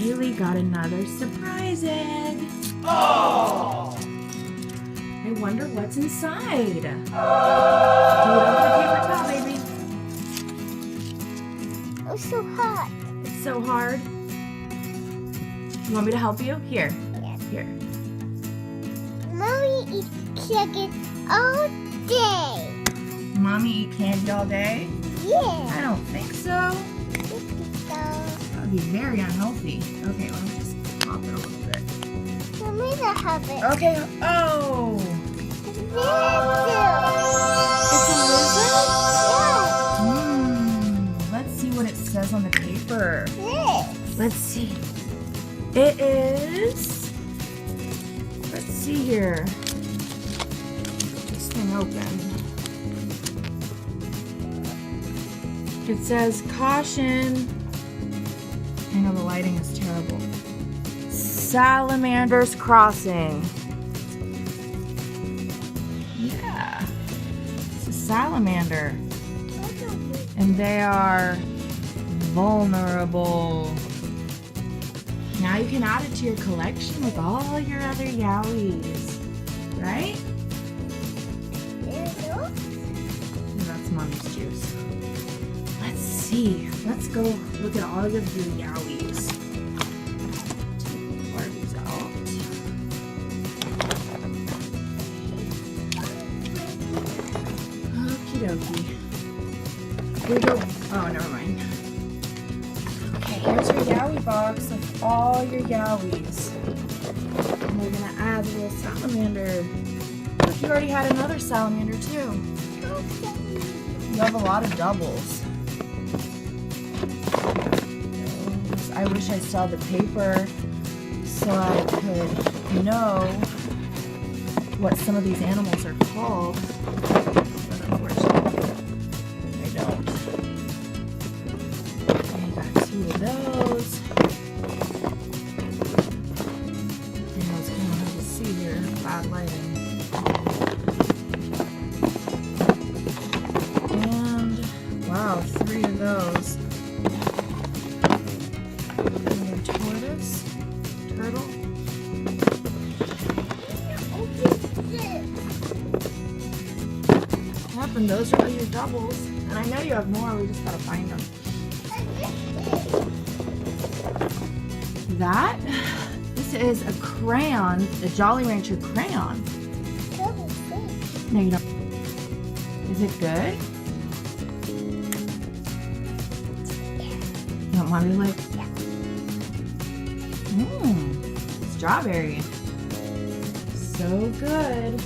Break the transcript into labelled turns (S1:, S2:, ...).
S1: Haley got another surprise egg.
S2: Oh!
S1: I wonder what's inside. Do it over the paper towel, baby.
S3: It's so hot.
S1: It's so hard. You want me to help you? Here.
S3: Yes.
S1: Here.
S3: Mommy eats chicken all day.
S1: Mommy eat candy all day?
S3: Yeah.
S1: I don't think so. That would be very unhealthy. Okay, let me just pop it a little bit.
S3: Mommy doesn't have it.
S1: Okay. Oh! It's a lizard? Let's see what it says on the paper.
S3: Yes.
S1: Let's see. It is. Let's see here. Get this thing open. It says caution. I know the lighting is terrible. Salamander's Crossing. Yeah. It's a salamander. And they are vulnerable. Now you can add it to your collection with all your other Yowies, right? That's Mommy's juice. Let's see. Let's go look at all of your Yowies. Pour these out. Okie dokie. Here we go. Oh, never mind. Okay, here's your Yowie box of all your Yowies. And we're gonna add a little salamander. Look, you already had another salamander too. You have a lot of doubles. I wish I saw the paper so I could know what some of these animals are called. But unfortunately, I don't. Okay, got 2 of those. I know it's kind of hard to see here, bad lighting. And wow, 3 of those. Another tortoise, turtle. Yep, and those are all your doubles. And I know you have more, we just gotta find them. This is a crayon, a Jolly Rancher crayon. No, you don't. Is it good? You want Mommy to lick? Mmm, strawberry. So good.